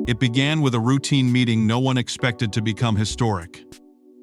It began with a routine meeting no one expected to become historic.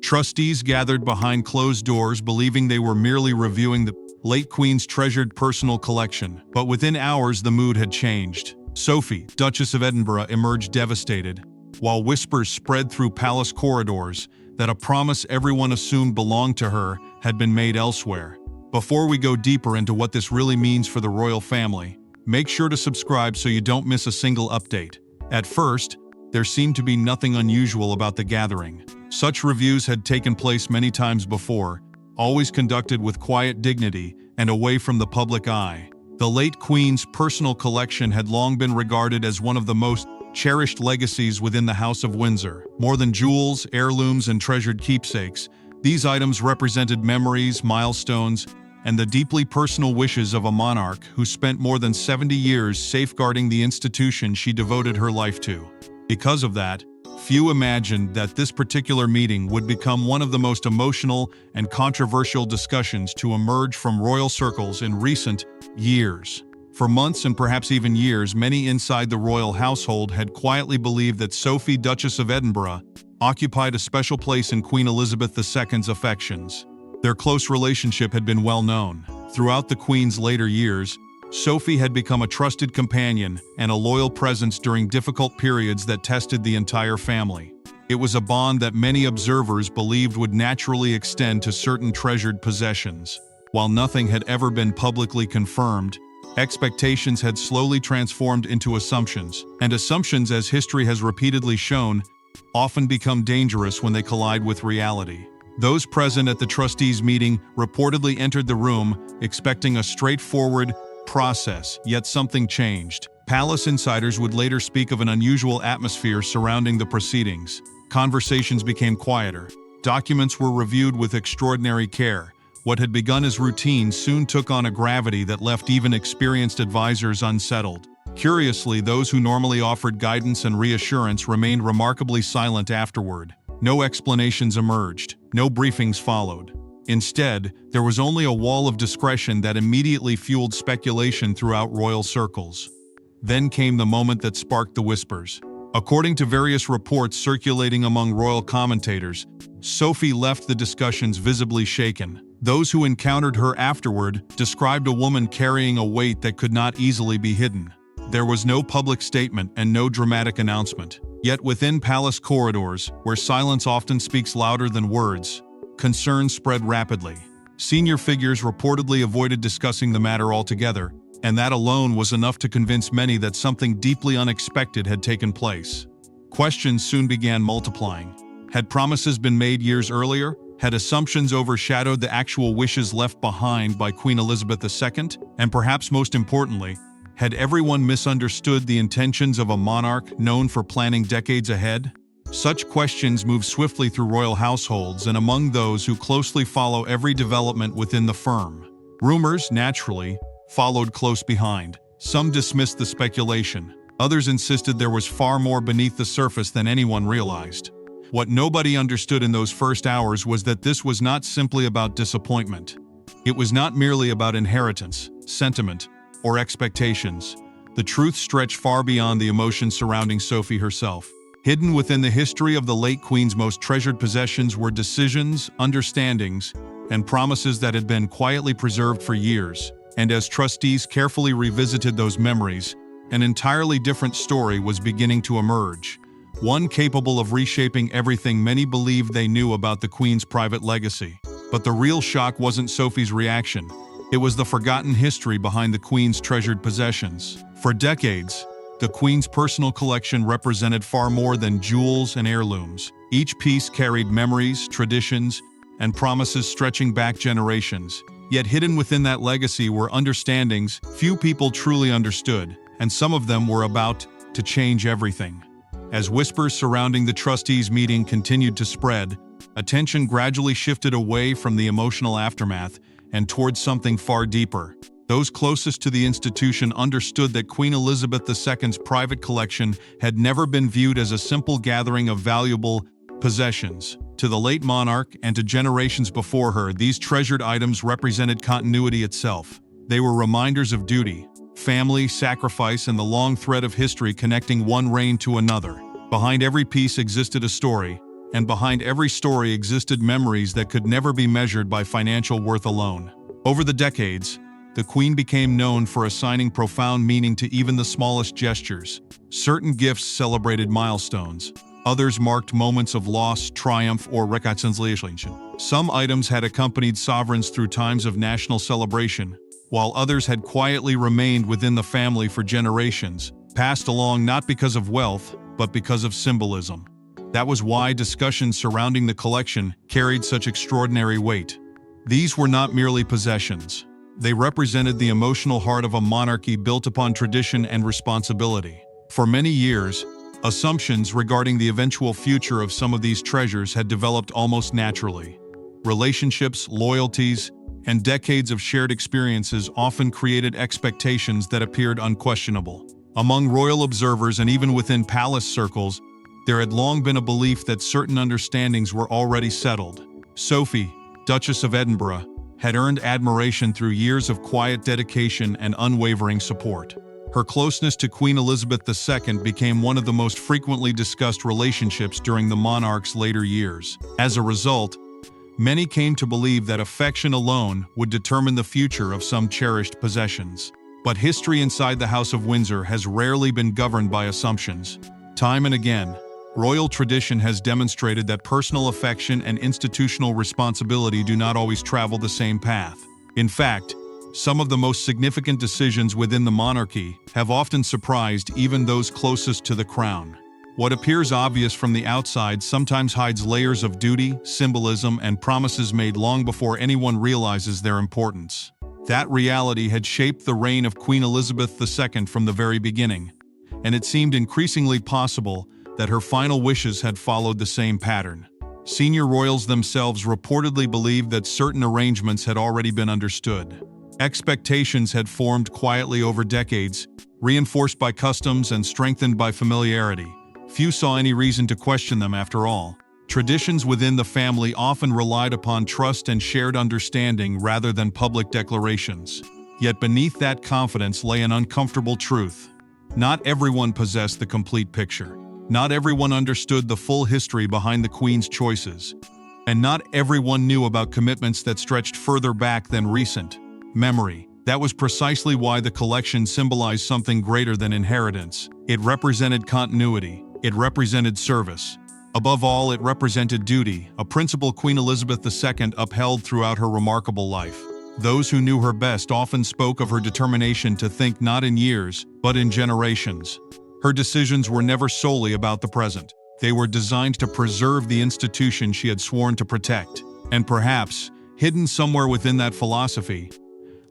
Trustees gathered behind closed doors, believing they were merely reviewing the late Queen's treasured personal collection. But within hours, the mood had changed. Sophie, Duchess of Edinburgh, emerged devastated, while whispers spread through palace corridors that a promise everyone assumed belonged to her had been made elsewhere. Before we go deeper into what this really means for the royal family, make sure to subscribe so you don't miss a single update. At first, there seemed to be nothing unusual about the gathering. Such reviews had taken place many times before, always conducted with quiet dignity and away from the public eye. The late Queen's personal collection had long been regarded as one of the most cherished legacies within the House of Windsor. More than jewels, heirlooms, and treasured keepsakes, these items represented memories, milestones, and the deeply personal wishes of a monarch who spent more than 70 years safeguarding the institution she devoted her life to. Because of that, few imagined that this particular meeting would become one of the most emotional and controversial discussions to emerge from royal circles in recent years. For months and perhaps even years, many inside the royal household had quietly believed that Sophie, Duchess of Edinburgh, occupied a special place in Queen Elizabeth II's affections. Their close relationship had been well known. Throughout the Queen's later years, Sophie had become a trusted companion and a loyal presence during difficult periods that tested the entire family. It was a bond that many observers believed would naturally extend to certain treasured possessions. While nothing had ever been publicly confirmed, expectations had slowly transformed into assumptions, and assumptions, as history has repeatedly shown, often become dangerous when they collide with reality. Those present at the trustees' meeting reportedly entered the room expecting a straightforward process, yet something changed. Palace insiders would later speak of an unusual atmosphere surrounding the proceedings. Conversations became quieter. Documents were reviewed with extraordinary care. What had begun as routine soon took on a gravity that left even experienced advisors unsettled. Curiously, those who normally offered guidance and reassurance remained remarkably silent afterward. No explanations emerged. No briefings followed. Instead, there was only a wall of discretion that immediately fueled speculation throughout royal circles. Then came the moment that sparked the whispers. According to various reports circulating among royal commentators, Sophie left the discussions visibly shaken. Those who encountered her afterward described a woman carrying a weight that could not easily be hidden. There was no public statement and no dramatic announcement. Yet within palace corridors, where silence often speaks louder than words, concern spread rapidly. Senior figures reportedly avoided discussing the matter altogether, and that alone was enough to convince many that something deeply unexpected had taken place. Questions soon began multiplying. Had promises been made years earlier? Had assumptions overshadowed the actual wishes left behind by Queen Elizabeth II? And perhaps most importantly, had everyone misunderstood the intentions of a monarch known for planning decades ahead? Such questions move swiftly through royal households and among those who closely follow every development within the firm. Rumors, naturally, followed close behind. Some dismissed the speculation. Others insisted there was far more beneath the surface than anyone realized. What nobody understood in those first hours was that this was not simply about disappointment. It was not merely about inheritance, sentiment, or expectations. The truth stretched far beyond the emotions surrounding Sophie herself. Hidden within the history of the late Queen's most treasured possessions were decisions, understandings, and promises that had been quietly preserved for years. And as trustees carefully revisited those memories, an entirely different story was beginning to emerge. One capable of reshaping everything many believed they knew about the Queen's private legacy. But the real shock wasn't Sophie's reaction. It was the forgotten history behind the Queen's treasured possessions. For decades, the Queen's personal collection represented far more than jewels and heirlooms. Each piece carried memories, traditions, and promises stretching back generations. Yet hidden within that legacy were understandings few people truly understood, and some of them were about to change everything. As whispers surrounding the trustees' meeting continued to spread, attention gradually shifted away from the emotional aftermath and towards something far deeper. Those closest to the institution understood that Queen Elizabeth II's private collection had never been viewed as a simple gathering of valuable possessions. To the late monarch and to generations before her, these treasured items represented continuity itself. They were reminders of duty, family, sacrifice, and the long thread of history connecting one reign to another. Behind every piece existed a story, and behind every story existed memories that could never be measured by financial worth alone. Over the decades, the Queen became known for assigning profound meaning to even the smallest gestures. Certain gifts celebrated milestones. Others marked moments of loss, triumph, or reconciliation. Some items had accompanied sovereigns through times of national celebration, while others had quietly remained within the family for generations, passed along not because of wealth, but because of symbolism. That was why discussions surrounding the collection carried such extraordinary weight. These were not merely possessions. They represented the emotional heart of a monarchy built upon tradition and responsibility. For many years, assumptions regarding the eventual future of some of these treasures had developed almost naturally. Relationships, loyalties, and decades of shared experiences often created expectations that appeared unquestionable. Among royal observers and even within palace circles, there had long been a belief that certain understandings were already settled. Sophie, Duchess of Edinburgh, had earned admiration through years of quiet dedication and unwavering support. Her closeness to Queen Elizabeth II became one of the most frequently discussed relationships during the monarch's later years. As a result, many came to believe that affection alone would determine the future of some cherished possessions. But history inside the House of Windsor has rarely been governed by assumptions. Time and again, royal tradition has demonstrated that personal affection and institutional responsibility do not always travel the same path. In fact, some of the most significant decisions within the monarchy have often surprised even those closest to the crown. What appears obvious from the outside sometimes hides layers of duty, symbolism, and promises made long before anyone realizes their importance. That reality had shaped the reign of Queen Elizabeth II from the very beginning, and it seemed increasingly possible that her final wishes had followed the same pattern. Senior royals themselves reportedly believed that certain arrangements had already been understood. Expectations had formed quietly over decades, reinforced by customs and strengthened by familiarity. Few saw any reason to question them after all. Traditions within the family often relied upon trust and shared understanding rather than public declarations. Yet beneath that confidence lay an uncomfortable truth. Not everyone possessed the complete picture. Not everyone understood the full history behind the Queen's choices. And not everyone knew about commitments that stretched further back than recent memory. That was precisely why the collection symbolized something greater than inheritance. It represented continuity. It represented service. Above all, it represented duty, a principle Queen Elizabeth II upheld throughout her remarkable life. Those who knew her best often spoke of her determination to think not in years, but in generations. Her decisions were never solely about the present. They were designed to preserve the institution she had sworn to protect. And perhaps, hidden somewhere within that philosophy,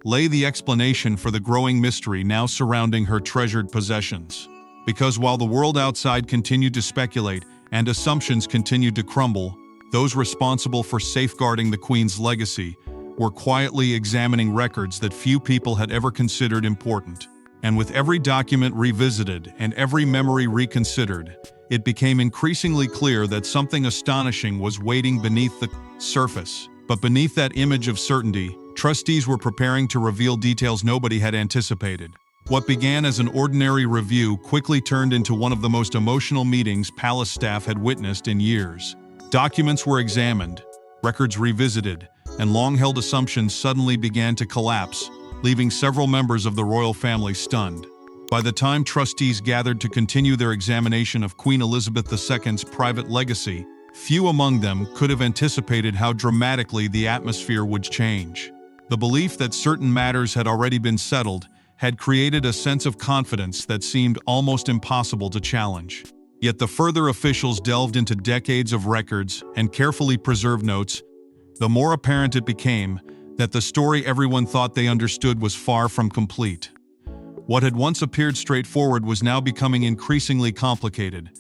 lay the explanation for the growing mystery now surrounding her treasured possessions. Because while the world outside continued to speculate and assumptions continued to crumble, those responsible for safeguarding the Queen's legacy were quietly examining records that few people had ever considered important. And with every document revisited and every memory reconsidered, it became increasingly clear that something astonishing was waiting beneath the surface. But beneath that image of certainty, trustees were preparing to reveal details nobody had anticipated. What began as an ordinary review quickly turned into one of the most emotional meetings palace staff had witnessed in years. Documents were examined, records revisited, and long-held assumptions suddenly began to collapse, leaving several members of the royal family stunned. By the time trustees gathered to continue their examination of Queen Elizabeth II's private legacy, few among them could have anticipated how dramatically the atmosphere would change. The belief that certain matters had already been settled had created a sense of confidence that seemed almost impossible to challenge. Yet the further officials delved into decades of records and carefully preserved notes, the more apparent it became that the story everyone thought they understood was far from complete. What had once appeared straightforward was now becoming increasingly complicated,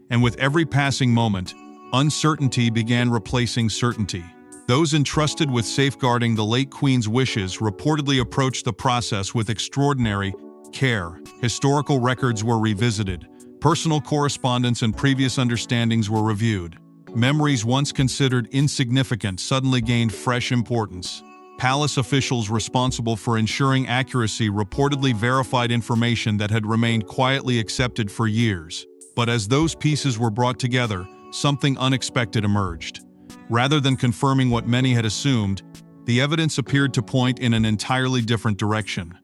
and with every passing moment, uncertainty began replacing certainty. Those entrusted with safeguarding the late Queen's wishes reportedly approached the process with extraordinary care. Historical records were revisited, personal correspondence and previous understandings were reviewed. Memories once considered insignificant suddenly gained fresh importance. Palace officials responsible for ensuring accuracy reportedly verified information that had remained quietly accepted for years. But as those pieces were brought together, something unexpected emerged. Rather than confirming what many had assumed, the evidence appeared to point in an entirely different direction.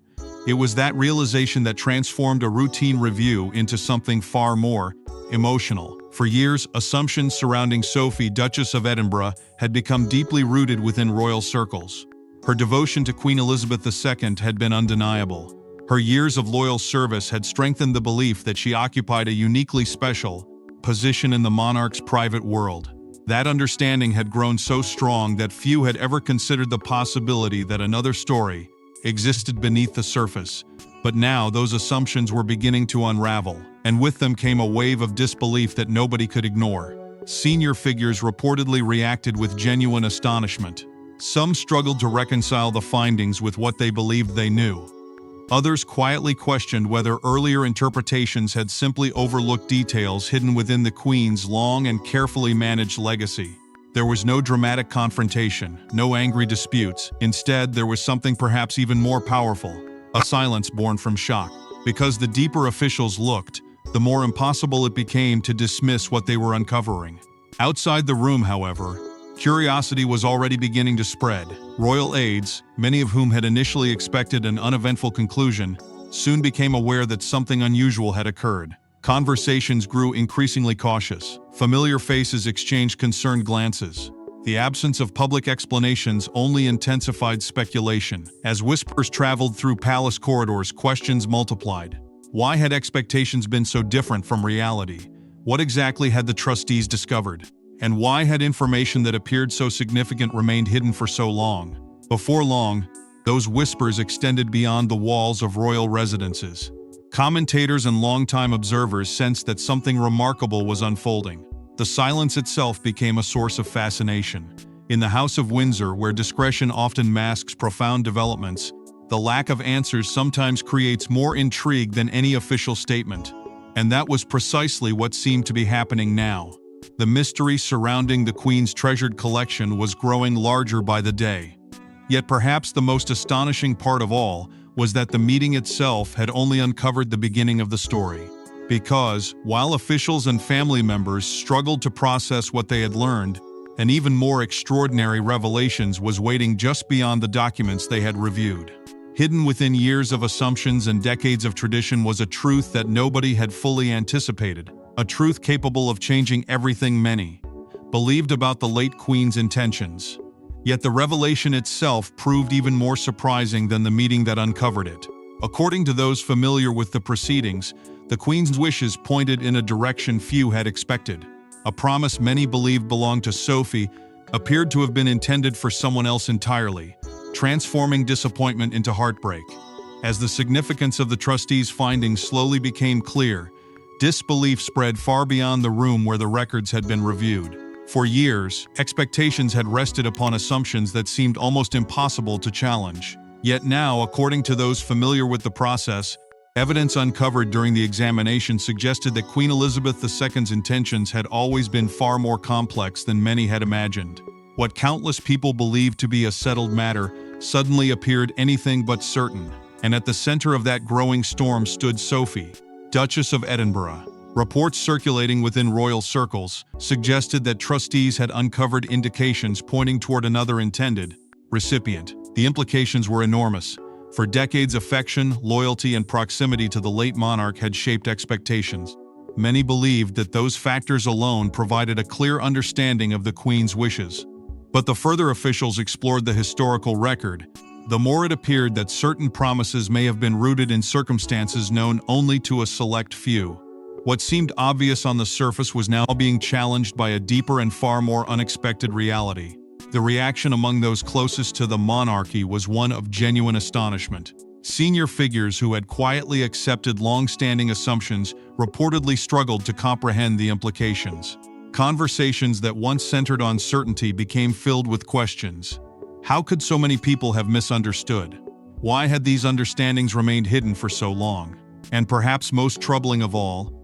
It was that realization that transformed a routine review into something far more emotional. For years, assumptions surrounding Sophie, Duchess of Edinburgh, had become deeply rooted within royal circles. Her devotion to Queen Elizabeth II had been undeniable. Her years of loyal service had strengthened the belief that she occupied a uniquely special position in the monarch's private world. That understanding had grown so strong that few had ever considered the possibility that another story existed beneath the surface. But now those assumptions were beginning to unravel, and with them came a wave of disbelief that nobody could ignore. Senior figures reportedly reacted with genuine astonishment. Some struggled to reconcile the findings with what they believed they knew. Others quietly questioned whether earlier interpretations had simply overlooked details hidden within the Queen's long and carefully managed legacy. There was no dramatic confrontation, no angry disputes. Instead, there was something perhaps even more powerful, a silence born from shock. Because the deeper officials looked, the more impossible it became to dismiss what they were uncovering. Outside the room, however, curiosity was already beginning to spread. Royal aides, many of whom had initially expected an uneventful conclusion, soon became aware that something unusual had occurred. Conversations grew increasingly cautious. Familiar faces exchanged concerned glances. The absence of public explanations only intensified speculation. As whispers traveled through palace corridors, questions multiplied. Why had expectations been so different from reality? What exactly had the trustees discovered? And why had information that appeared so significant remained hidden for so long? Before long, those whispers extended beyond the walls of royal residences. Commentators and longtime observers sensed that something remarkable was unfolding. The silence itself became a source of fascination. In the House of Windsor, where discretion often masks profound developments, the lack of answers sometimes creates more intrigue than any official statement. And that was precisely what seemed to be happening now. The mystery surrounding the Queen's treasured collection was growing larger by the day. Yet perhaps the most astonishing part of all was that the meeting itself had only uncovered the beginning of the story. Because, while officials and family members struggled to process what they had learned, an even more extraordinary revelation was waiting just beyond the documents they had reviewed. Hidden within years of assumptions and decades of tradition was a truth that nobody had fully anticipated. A truth capable of changing everything many believed about the late Queen's intentions. Yet the revelation itself proved even more surprising than the meeting that uncovered it. According to those familiar with the proceedings, the Queen's wishes pointed in a direction few had expected. A promise many believed belonged to Sophie appeared to have been intended for someone else entirely, transforming disappointment into heartbreak. As the significance of the trustees' findings slowly became clear, disbelief spread far beyond the room where the records had been reviewed. For years, expectations had rested upon assumptions that seemed almost impossible to challenge. Yet now, according to those familiar with the process, evidence uncovered during the examination suggested that Queen Elizabeth II's intentions had always been far more complex than many had imagined. What countless people believed to be a settled matter suddenly appeared anything but certain. And at the center of that growing storm stood Sophie, Duchess of Edinburgh. Reports circulating within royal circles suggested that trustees had uncovered indications pointing toward another intended recipient. The implications were enormous. For decades, affection, loyalty, and proximity to the late monarch had shaped expectations. Many believed that those factors alone provided a clear understanding of the Queen's wishes. But the further officials explored the historical record, the more it appeared that certain promises may have been rooted in circumstances known only to a select few. What seemed obvious on the surface was now being challenged by a deeper and far more unexpected reality. The reaction among those closest to the monarchy was one of genuine astonishment. Senior figures who had quietly accepted long-standing assumptions reportedly struggled to comprehend the implications. Conversations that once centered on certainty became filled with questions. How could so many people have misunderstood? Why had these understandings remained hidden for so long? And perhaps most troubling of all,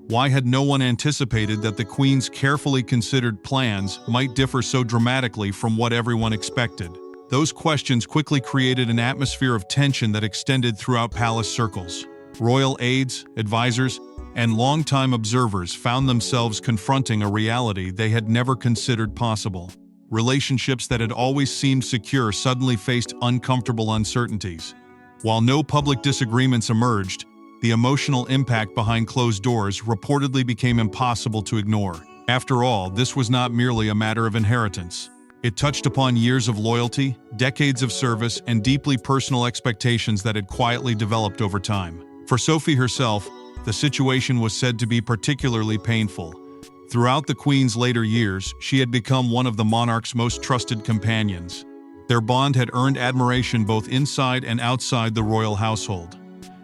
why had no one anticipated that the Queen's carefully considered plans might differ so dramatically from what everyone expected? Those questions quickly created an atmosphere of tension that extended throughout palace circles. Royal aides, advisors, and longtime observers found themselves confronting a reality they had never considered possible. Relationships that had always seemed secure suddenly faced uncomfortable uncertainties. While no public disagreements emerged, the emotional impact behind closed doors reportedly became impossible to ignore. After all, this was not merely a matter of inheritance. It touched upon years of loyalty, decades of service, and deeply personal expectations that had quietly developed over time. For Sophie herself, the situation was said to be particularly painful. Throughout the Queen's later years, she had become one of the monarch's most trusted companions. Their bond had earned admiration both inside and outside the royal household.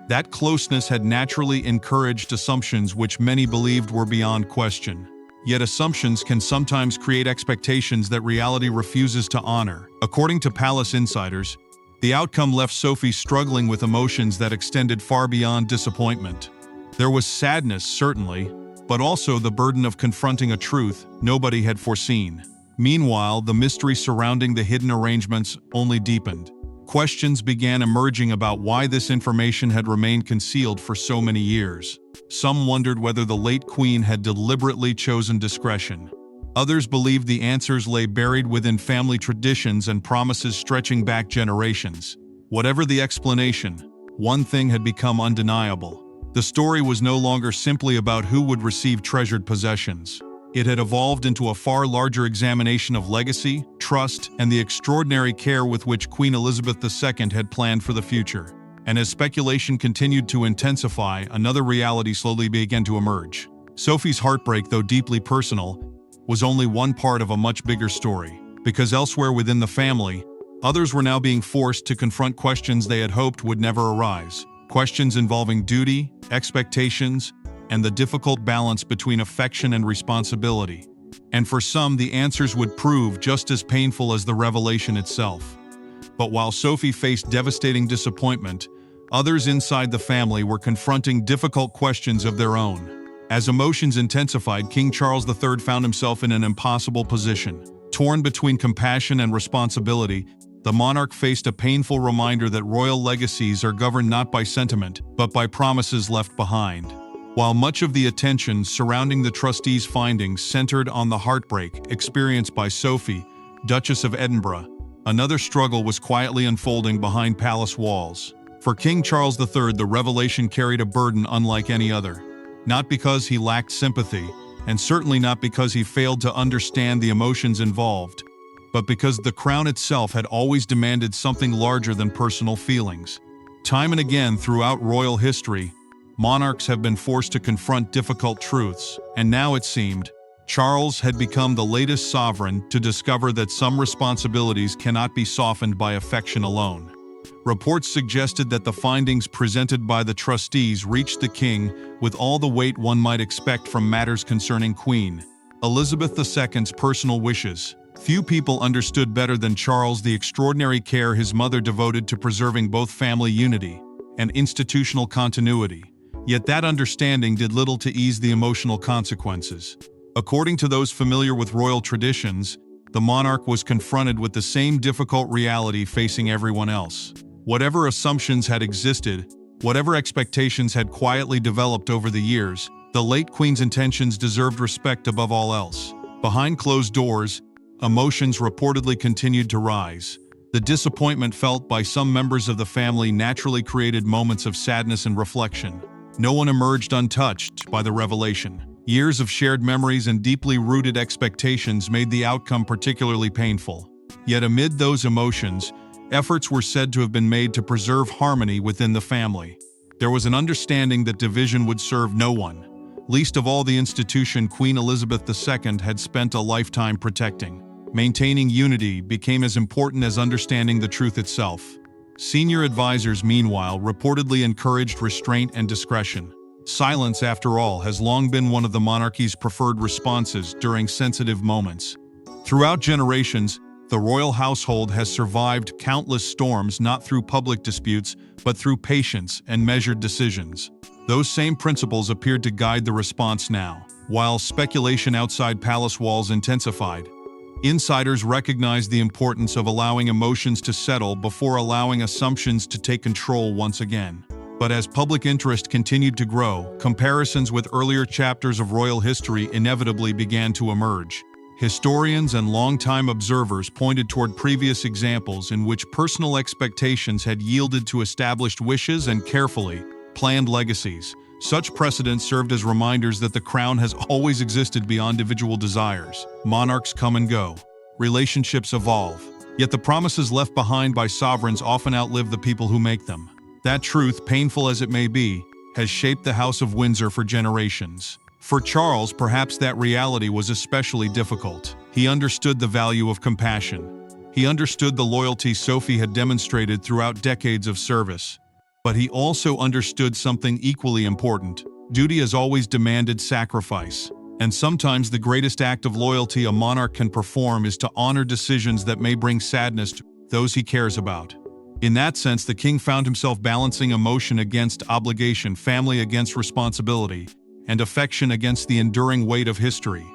That closeness had naturally encouraged assumptions which many believed were beyond question. Yet assumptions can sometimes create expectations that reality refuses to honor. According to palace insiders, the outcome left Sophie struggling with emotions that extended far beyond disappointment. There was sadness, certainly, but also the burden of confronting a truth nobody had foreseen. Meanwhile, the mystery surrounding the hidden arrangements only deepened. Questions began emerging about why this information had remained concealed for so many years. Some wondered whether the late Queen had deliberately chosen discretion. Others believed the answers lay buried within family traditions and promises stretching back generations. Whatever the explanation, one thing had become undeniable. The story was no longer simply about who would receive treasured possessions. It had evolved into a far larger examination of legacy, trust, and the extraordinary care with which Queen Elizabeth II had planned for the future. And as speculation continued to intensify, another reality slowly began to emerge. Sophie's heartbreak, though deeply personal, was only one part of a much bigger story. Because elsewhere within the family, others were now being forced to confront questions they had hoped would never arise. Questions involving duty, expectations, and the difficult balance between affection and responsibility. And for some, the answers would prove just as painful as the revelation itself. But while Sophie faced devastating disappointment, others inside the family were confronting difficult questions of their own. As emotions intensified, King Charles III found himself in an impossible position. Torn between compassion and responsibility, the monarch faced a painful reminder that royal legacies are governed not by sentiment, but by promises left behind. While much of the attention surrounding the trustees' findings centered on the heartbreak experienced by Sophie, Duchess of Edinburgh, another struggle was quietly unfolding behind palace walls. For King Charles III, the revelation carried a burden unlike any other. Not because he lacked sympathy, and certainly not because he failed to understand the emotions involved, but because the crown itself had always demanded something larger than personal feelings. Time and again throughout royal history, monarchs have been forced to confront difficult truths, and now it seemed, Charles had become the latest sovereign to discover that some responsibilities cannot be softened by affection alone. Reports suggested that the findings presented by the trustees reached the king with all the weight one might expect from matters concerning Queen Elizabeth II's personal wishes. Few people understood better than Charles the extraordinary care his mother devoted to preserving both family unity and institutional continuity. Yet that understanding did little to ease the emotional consequences. According to those familiar with royal traditions, the monarch was confronted with the same difficult reality facing everyone else. Whatever assumptions had existed, whatever expectations had quietly developed over the years, the late Queen's intentions deserved respect above all else. Behind closed doors, emotions reportedly continued to rise. The disappointment felt by some members of the family naturally created moments of sadness and reflection. No one emerged untouched by the revelation. Years of shared memories and deeply rooted expectations made the outcome particularly painful. Yet amid those emotions, efforts were said to have been made to preserve harmony within the family. There was an understanding that division would serve no one, least of all the institution Queen Elizabeth II had spent a lifetime protecting. Maintaining unity became as important as understanding the truth itself. Senior advisors, meanwhile, reportedly encouraged restraint and discretion. Silence, after all, has long been one of the monarchy's preferred responses during sensitive moments. Throughout generations, the royal household has survived countless storms not through public disputes, but through patience and measured decisions. Those same principles appeared to guide the response now. While speculation outside palace walls intensified, Insiders recognized the importance of allowing emotions to settle before allowing assumptions to take control once again. But as public interest continued to grow, comparisons with earlier chapters of royal history inevitably began to emerge. Historians and longtime observers pointed toward previous examples in which personal expectations had yielded to established wishes and carefully planned legacies. Such precedents served as reminders that the crown has always existed beyond individual desires. Monarchs come and go. Relationships evolve. Yet the promises left behind by sovereigns often outlive the people who make them. That truth, painful as it may be, has shaped the House of Windsor for generations. For Charles, perhaps that reality was especially difficult. He understood the value of compassion. He understood the loyalty Sophie had demonstrated throughout decades of service. But he also understood something equally important. Duty has always demanded sacrifice. And sometimes the greatest act of loyalty a monarch can perform is to honor decisions that may bring sadness to those he cares about. In that sense, the king found himself balancing emotion against obligation, family against responsibility, and affection against the enduring weight of history.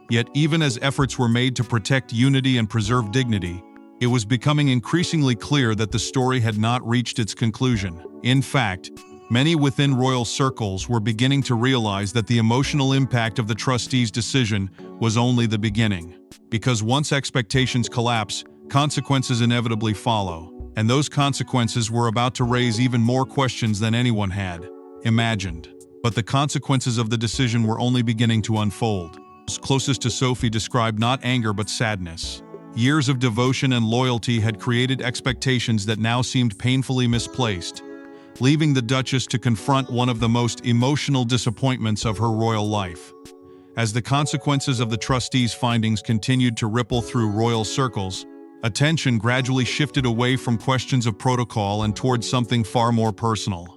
Yet even as efforts were made to protect unity and preserve dignity, it was becoming increasingly clear that the story had not reached its conclusion. In fact, many within royal circles were beginning to realize that the emotional impact of the trustees' decision was only the beginning. Because once expectations collapse, consequences inevitably follow. And those consequences were about to raise even more questions than anyone had imagined. But the consequences of the decision were only beginning to unfold. Those closest to Sophie described not anger but sadness. Years of devotion and loyalty had created expectations that now seemed painfully misplaced, leaving the Duchess to confront one of the most emotional disappointments of her royal life. As the consequences of the trustees' findings continued to ripple through royal circles, attention gradually shifted away from questions of protocol and towards something far more personal.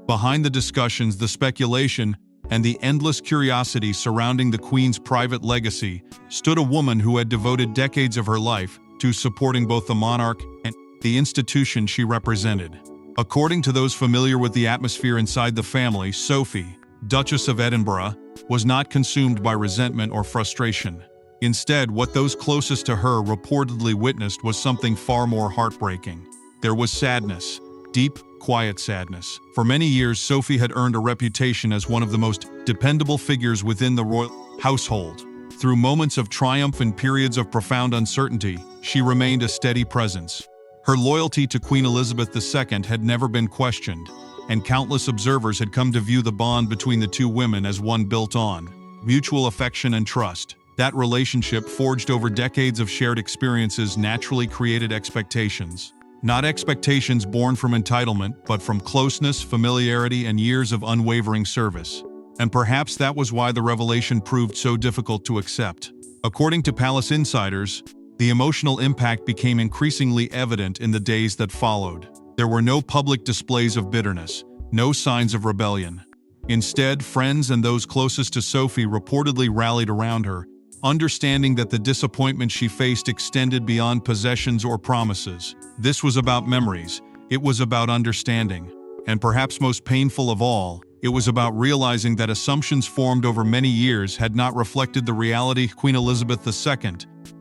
Behind the discussions, the speculation, and the endless curiosity surrounding the Queen's private legacy stood a woman who had devoted decades of her life to supporting both the monarch and the institution she represented. According to those familiar with the atmosphere inside the family, Sophie, Duchess of Edinburgh, was not consumed by resentment or frustration. Instead, what those closest to her reportedly witnessed was something far more heartbreaking. There was sadness, deep, quiet sadness. For many years, Sophie had earned a reputation as one of the most dependable figures within the royal household. Through moments of triumph and periods of profound uncertainty, she remained a steady presence. Her loyalty to Queen Elizabeth II had never been questioned, and countless observers had come to view the bond between the two women as one built on mutual affection and trust. That relationship, forged over decades of shared experiences, naturally created expectations. Not expectations born from entitlement, but from closeness, familiarity, and years of unwavering service. And perhaps that was why the revelation proved so difficult to accept. According to palace insiders, the emotional impact became increasingly evident in the days that followed. There were no public displays of bitterness, no signs of rebellion. Instead, friends and those closest to Sophie reportedly rallied around her, understanding that the disappointment she faced extended beyond possessions or promises. This was about memories, it was about understanding, and perhaps most painful of all, it was about realizing that assumptions formed over many years had not reflected the reality Queen Elizabeth II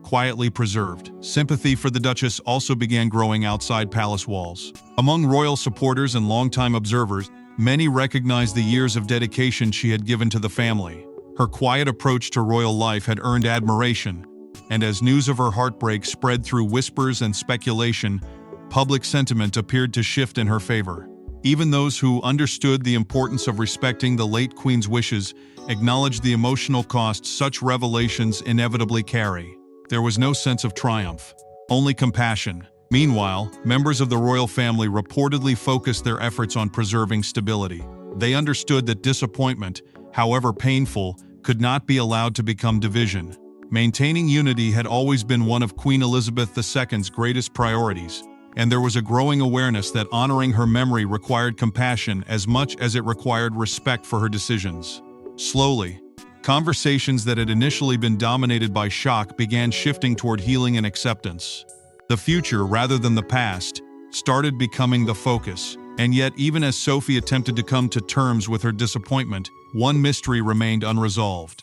quietly preserved. Sympathy for the Duchess also began growing outside palace walls. Among royal supporters and longtime observers, many recognized the years of dedication she had given to the family. Her quiet approach to royal life had earned admiration, and as news of her heartbreak spread through whispers and speculation, public sentiment appeared to shift in her favor. Even those who understood the importance of respecting the late Queen's wishes acknowledged the emotional cost such revelations inevitably carry. There was no sense of triumph, only compassion. Meanwhile, members of the royal family reportedly focused their efforts on preserving stability. They understood that disappointment, however painful, could not be allowed to become division. Maintaining unity had always been one of Queen Elizabeth II's greatest priorities, and there was a growing awareness that honoring her memory required compassion as much as it required respect for her decisions. Slowly, conversations that had initially been dominated by shock began shifting toward healing and acceptance. The future, rather than the past, started becoming the focus. And yet, even as Sophie attempted to come to terms with her disappointment, one mystery remained unresolved.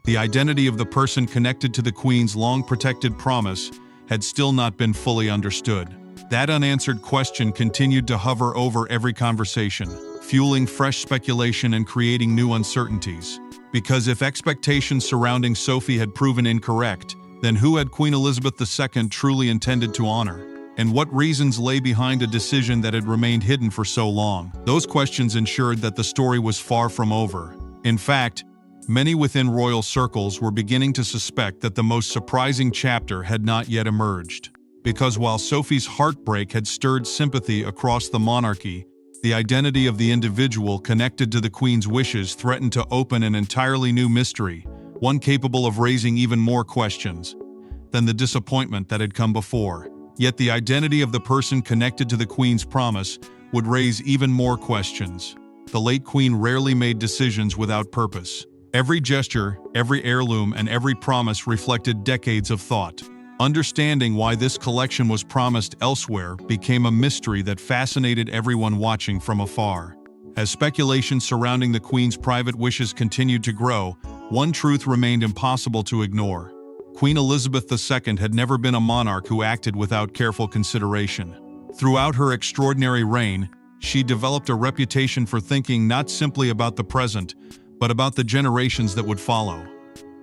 The identity of the person connected to the Queen's long-protected promise had still not been fully understood. That unanswered question continued to hover over every conversation, fueling fresh speculation and creating new uncertainties. Because if expectations surrounding Sophie had proven incorrect, then who had Queen Elizabeth II truly intended to honor? And what reasons lay behind a decision that had remained hidden for so long? Those questions ensured that the story was far from over. In fact, many within royal circles were beginning to suspect that the most surprising chapter had not yet emerged. Because while Sophie's heartbreak had stirred sympathy across the monarchy, the identity of the individual connected to the Queen's wishes threatened to open an entirely new mystery, one capable of raising even more questions than the disappointment that had come before. Yet the identity of the person connected to the Queen's promise would raise even more questions. The late Queen rarely made decisions without purpose. Every gesture, every heirloom, and every promise reflected decades of thought. Understanding why this collection was promised elsewhere became a mystery that fascinated everyone watching from afar. As speculation surrounding the Queen's private wishes continued to grow, one truth remained impossible to ignore. Queen Elizabeth II had never been a monarch who acted without careful consideration. Throughout her extraordinary reign, she developed a reputation for thinking not simply about the present, but about the generations that would follow.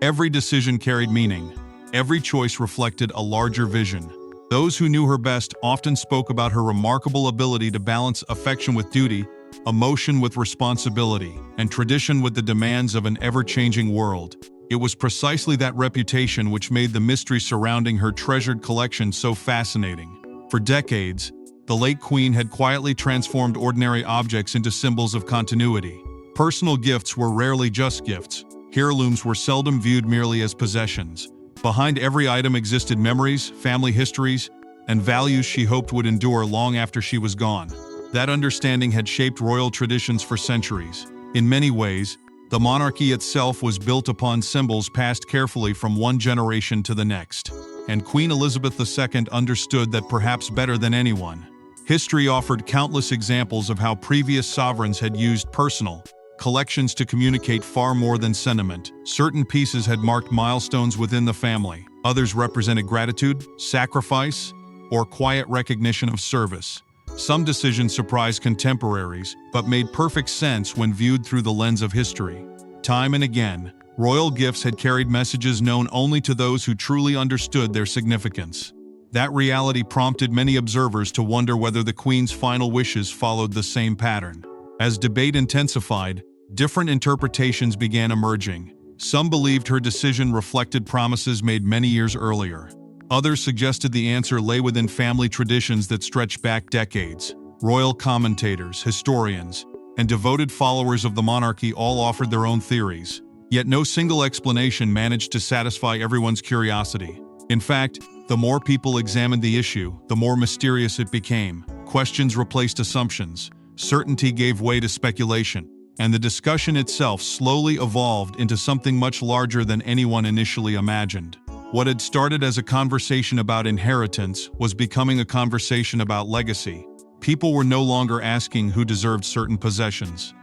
Every decision carried meaning. Every choice reflected a larger vision. Those who knew her best often spoke about her remarkable ability to balance affection with duty, emotion with responsibility, and tradition with the demands of an ever-changing world. It was precisely that reputation which made the mystery surrounding her treasured collection so fascinating. For decades, the late Queen had quietly transformed ordinary objects into symbols of continuity. Personal gifts were rarely just gifts. Heirlooms were seldom viewed merely as possessions. Behind every item existed memories, family histories, and values she hoped would endure long after she was gone. That understanding had shaped royal traditions for centuries. In many ways, the monarchy itself was built upon symbols passed carefully from one generation to the next. And Queen Elizabeth II understood that perhaps better than anyone. History offered countless examples of how previous sovereigns had used personal collections to communicate far more than sentiment. Certain pieces had marked milestones within the family. Others represented gratitude, sacrifice, or quiet recognition of service. Some decisions surprised contemporaries, but made perfect sense when viewed through the lens of history. Time and again, royal gifts had carried messages known only to those who truly understood their significance. That reality prompted many observers to wonder whether the Queen's final wishes followed the same pattern. As debate intensified, different interpretations began emerging. Some believed her decision reflected promises made many years earlier. Others suggested the answer lay within family traditions that stretched back decades. Royal commentators, historians, and devoted followers of the monarchy all offered their own theories. Yet no single explanation managed to satisfy everyone's curiosity. In fact, the more people examined the issue, the more mysterious it became. Questions replaced assumptions, certainty gave way to speculation, and the discussion itself slowly evolved into something much larger than anyone initially imagined. What had started as a conversation about inheritance was becoming a conversation about legacy. People were no longer asking who deserved certain possessions.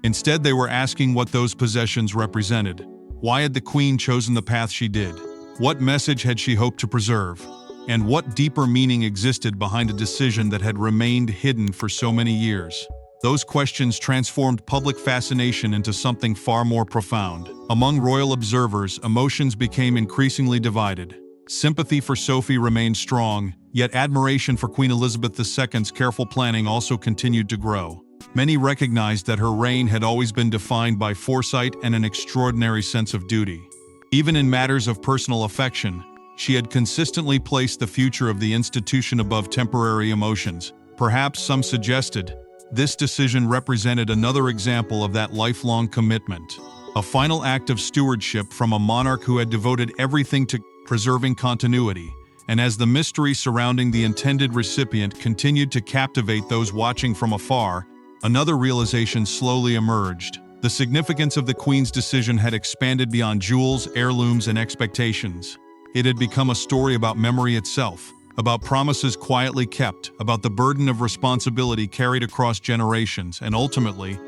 Instead, they were asking what those possessions represented. Why had the Queen chosen the path she did? What message had she hoped to preserve? And what deeper meaning existed behind a decision that had remained hidden for so many years? Those questions transformed public fascination into something far more profound. Among royal observers, emotions became increasingly divided. Sympathy for Sophie remained strong, yet admiration for Queen Elizabeth II's careful planning also continued to grow. Many recognized that her reign had always been defined by foresight and an extraordinary sense of duty. Even in matters of personal affection, she had consistently placed the future of the institution above temporary emotions. Perhaps some suggested this decision represented another example of that lifelong commitment, a final act of stewardship from a monarch who had devoted everything to preserving continuity. And as the mystery surrounding the intended recipient continued to captivate those watching from afar, another realization slowly emerged. The significance of the Queen's decision had expanded beyond jewels, heirlooms, and expectations. It had become a story about memory itself, about promises quietly kept, about the burden of responsibility carried across generations, and ultimately,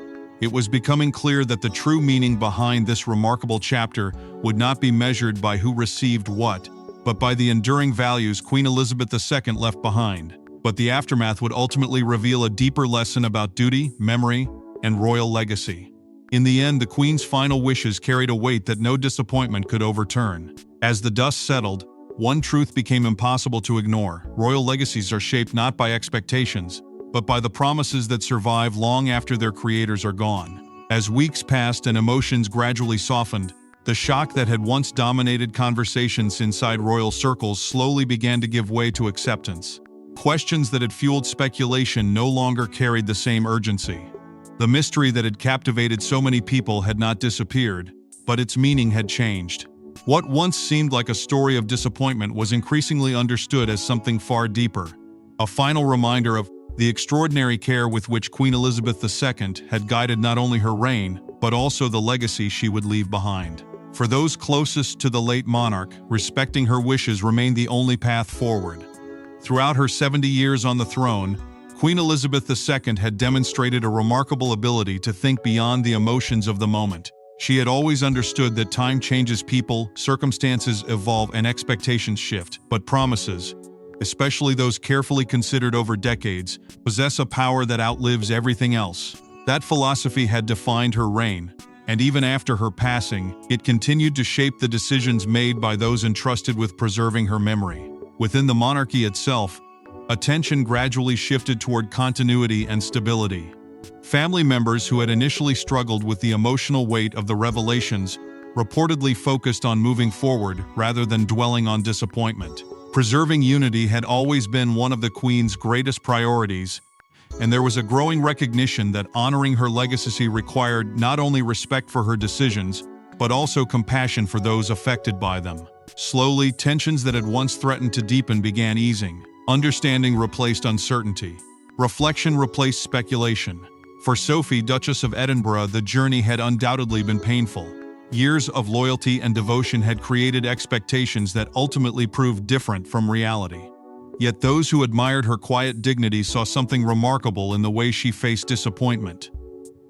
It was becoming clear that the true meaning behind this remarkable chapter would not be measured by who received what, but by the enduring values Queen Elizabeth II left behind. But the aftermath would ultimately reveal a deeper lesson about duty, memory, and royal legacy. In the end, the Queen's final wishes carried a weight that no disappointment could overturn. As the dust settled, one truth became impossible to ignore: royal legacies are shaped not by expectations, but by the promises that survive long after their creators are gone. As weeks passed and emotions gradually softened, the shock that had once dominated conversations inside royal circles slowly began to give way to acceptance. Questions that had fueled speculation no longer carried the same urgency. The mystery that had captivated so many people had not disappeared, but its meaning had changed. What once seemed like a story of disappointment was increasingly understood as something far deeper, a final reminder of the extraordinary care with which Queen Elizabeth II had guided not only her reign, but also the legacy she would leave behind. For those closest to the late monarch, respecting her wishes remained the only path forward. Throughout her 70 years on the throne, Queen Elizabeth II had demonstrated a remarkable ability to think beyond the emotions of the moment. She had always understood that time changes people, circumstances evolve, and expectations shift, but promises, especially those carefully considered over decades, possess a power that outlives everything else. That philosophy had defined her reign, and even after her passing, it continued to shape the decisions made by those entrusted with preserving her memory. Within the monarchy itself, attention gradually shifted toward continuity and stability. Family members who had initially struggled with the emotional weight of the revelations reportedly focused on moving forward rather than dwelling on disappointment. Preserving unity had always been one of the Queen's greatest priorities, and there was a growing recognition that honoring her legacy required not only respect for her decisions, but also compassion for those affected by them. Slowly, tensions that had once threatened to deepen began easing. Understanding replaced uncertainty. Reflection replaced speculation. For Sophie, Duchess of Edinburgh, the journey had undoubtedly been painful. Years of loyalty and devotion had created expectations that ultimately proved different from reality. Yet those who admired her quiet dignity saw something remarkable in the way she faced disappointment.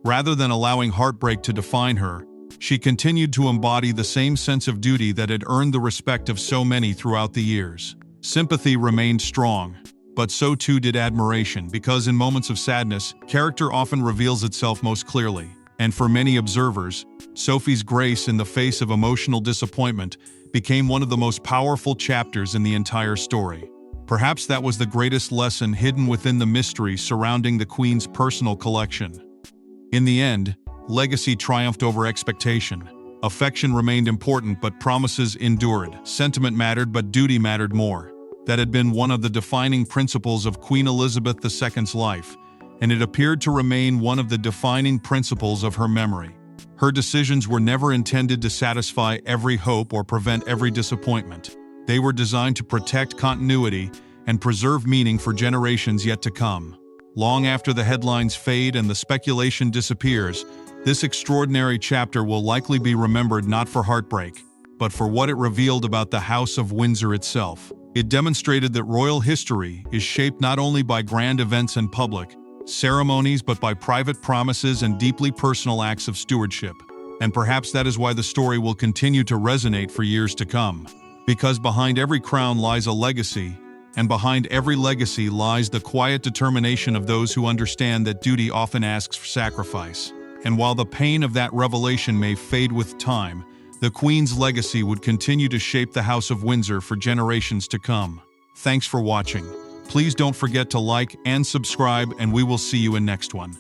Rather than allowing heartbreak to define her, she continued to embody the same sense of duty that had earned the respect of so many throughout the years. Sympathy remained strong, but so too did admiration, because in moments of sadness, character often reveals itself most clearly. And for many observers, Sophie's grace in the face of emotional disappointment became one of the most powerful chapters in the entire story. Perhaps that was the greatest lesson hidden within the mystery surrounding the Queen's personal collection. In the end, legacy triumphed over expectation. Affection remained important, but promises endured. Sentiment mattered, but duty mattered more. That had been one of the defining principles of Queen Elizabeth II's life, and it appeared to remain one of the defining principles of her memory. Her decisions were never intended to satisfy every hope or prevent every disappointment. They were designed to protect continuity and preserve meaning for generations yet to come. Long after the headlines fade and the speculation disappears, this extraordinary chapter will likely be remembered not for heartbreak, but for what it revealed about the House of Windsor itself. It demonstrated that royal history is shaped not only by grand events and public ceremonies, but by private promises and deeply personal acts of stewardship. And perhaps that is why the story will continue to resonate for years to come. Because behind every crown lies a legacy, and behind every legacy lies the quiet determination of those who understand that duty often asks for sacrifice. And while the pain of that revelation may fade with time, the Queen's legacy would continue to shape the House of Windsor for generations to come. Thanks for watching. Please don't forget to like and subscribe, and we will see you in next one.